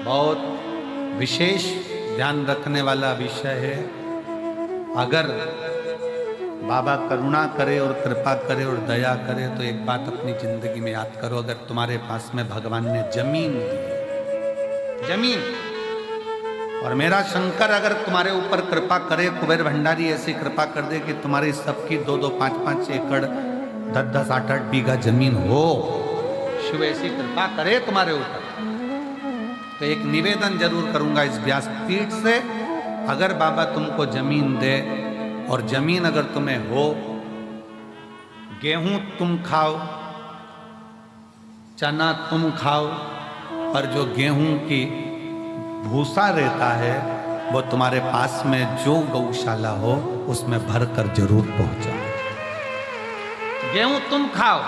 बहुत विशेष ध्यान रखने वाला विषय है। अगर बाबा करुणा करे और कृपा करे और दया करे तो एक बात अपनी जिंदगी में याद करो, अगर तुम्हारे पास में भगवान ने जमीन दी, जमीन, और मेरा शंकर अगर तुम्हारे ऊपर कृपा करे, कुबेर भंडारी ऐसी कृपा कर दे कि तुम्हारी सबकी 2-2, 5-5 एकड़, 10-10, 8-8 बीघा जमीन हो, शिव ऐसी कृपा करे तुम्हारे ऊपर, तो एक निवेदन जरूर करूंगा इस व्यासपीठ से, अगर बाबा तुमको जमीन दे और जमीन अगर तुम्हें हो, गेहूं तुम खाओ, चना तुम खाओ, और जो गेहूं की भूसा रहता है वो तुम्हारे पास में जो गौशाला हो उसमें भरकर जरूर पहुंचाओ। गेहूं तुम खाओ,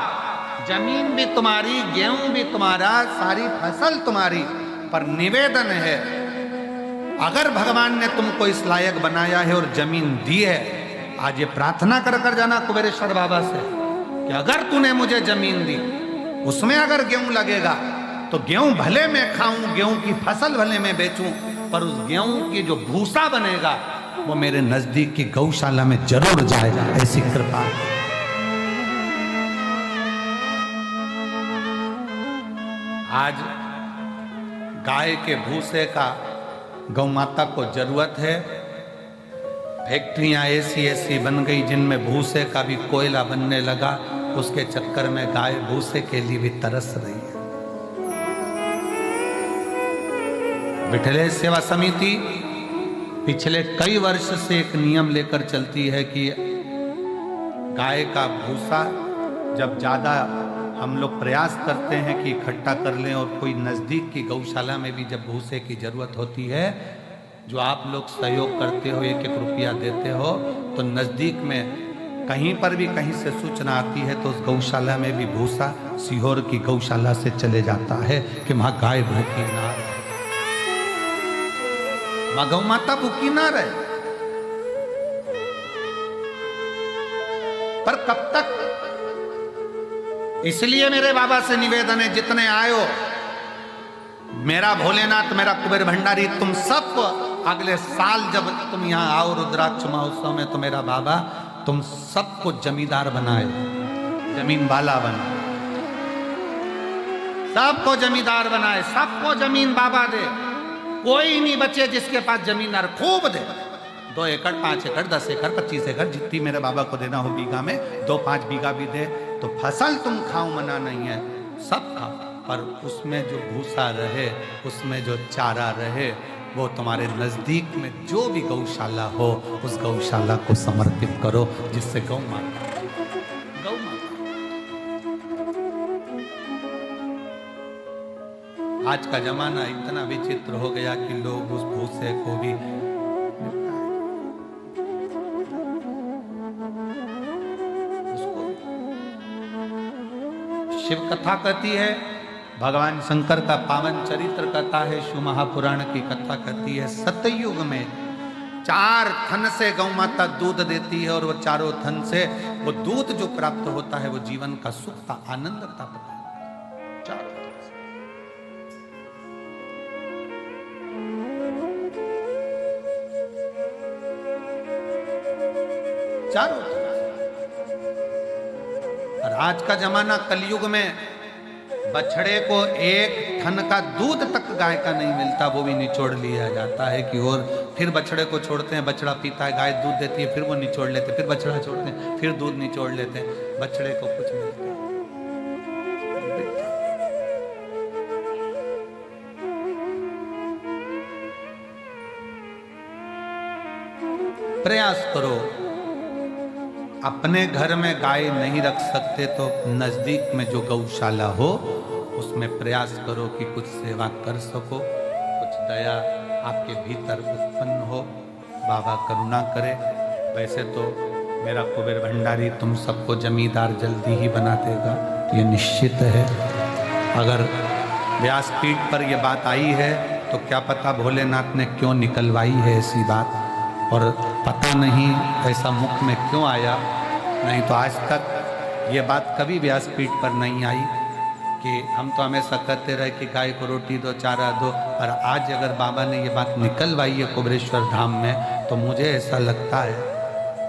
जमीन भी तुम्हारी, गेहूं भी तुम्हारा, सारी फसल तुम्हारी, पर निवेदन है, अगर भगवान ने तुमको इस लायक बनाया है और जमीन दी है, आज ये प्रार्थना कर कर जाना कुबेरेश्वर बाबा से कि अगर तूने मुझे जमीन दी, उसमें अगर गेहूं लगेगा तो गेहूं भले मैं खाऊं, गेहूं की फसल भले मैं बेचूं, पर उस गेहूं की जो भूसा बनेगा वो मेरे नजदीक की गौशाला में जरूर जाएगा, ऐसी कृपा। आज गाय के भूसे का गौ माता को जरूरत है। फैक्ट्रियां ऐसी ऐसी बन गई जिनमें भूसे का भी कोयला बनने लगा, उसके चक्कर में गाय भूसे के लिए भी तरस रही है। विठलेश सेवा समिति पिछले कई वर्ष से एक नियम लेकर चलती है कि गाय का भूसा जब ज्यादा हम लोग प्रयास करते हैं कि इकट्ठा कर लें, और कोई नज़दीक की गौशाला में भी जब भूसे की ज़रूरत होती है, जो आप लोग सहयोग करते हो, 1-1 रुपया देते हो, तो नज़दीक में कहीं पर भी कहीं से सूचना आती है तो उस गौशाला में भी भूसा सीहोर की गौशाला से चले जाता है कि वहाँ गाय भूखी ना रहे, वहाँ गौ माता भूखी ना रहे। पर कब तक? इसलिए मेरे बाबा से निवेदन है, जितने आयो, मेरा भोलेनाथ, मेरा कुबेर भंडारी, तुम सब अगले साल जब तुम यहाँ आओ रुद्राक्ष महोत्सव में, तो मेरा बाबा तुम सबको जमींदार बनाए, जमीन वाला बनाए, सबको जमींदार बनाए, सबको जमीन बाबा दे, कोई नहीं बचे जिसके पास जमीन खूब दे, 2 एकड़, 5 एकड़, 10 एकड़, 25 एकड़, जितनी मेरे बाबा को देना हो बीघा में, 2-5 बीघा भी दे, तो फसल तुम खाओ, मना नहीं है, सब खाओ, पर उसमें जो भूसा रहे, उसमें जो चारा रहे, वो तुम्हारे नजदीक में जो भी गौशाला हो, उस गौशाला को समर्पित करो, जिससे गौ माता, गौ माता। आज का जमाना इतना विचित्र हो गया कि लोग उस भूसे को भी शिव कथा कहती है, भगवान शंकर का पावन चरित्र कथा है, शिव महापुराण की कथा कहती है, सतयुग में 4 थन से गौ माता दूध देती है, और वो चारों थन से वो दूध जो प्राप्त होता है वो जीवन का सुख का आनंद प्राप्त है। चारों। और आज का जमाना कलयुग में बछड़े को 1 थन का दूध तक गाय का नहीं मिलता, वो भी निचोड़ लिया जाता है कि, और फिर बछड़े को छोड़ते हैं, बछड़ा pीता है, गाय दूध देती है, फिर वो निचोड़ लेते, फिर बछड़ा छोड़ते हैं, फिर दूध निचोड़ लेते हैं, बछड़े को कुछ मिलता है। प्रयास करो, अपने घर में गाय नहीं रख सकते तो नजदीक में जो गौशाला हो उसमें प्रयास करो कि कुछ सेवा कर सको, कुछ दया आपके भीतर उत्पन्न हो, बाबा करुणा करे। वैसे तो मेरा कुबेर भंडारी तुम सबको जमींदार जल्दी ही बना देगा, ये निश्चित है। अगर व्यासपीठ पर यह बात आई है तो क्या पता भोलेनाथ ने क्यों निकलवाई है ऐसी बात, और पता नहीं ऐसा मुख में क्यों आया, नहीं तो आज तक ये बात कभी व्यासपीठ पर नहीं आई। कि हम तो हमेशा कहते रहे कि गाय को रोटी दो, चारा दो, पर आज अगर बाबा ने ये बात निकलवाई है कुबरेश्वर धाम में, तो मुझे ऐसा लगता है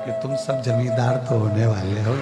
कि तुम सब जमींदार तो होने वाले हो।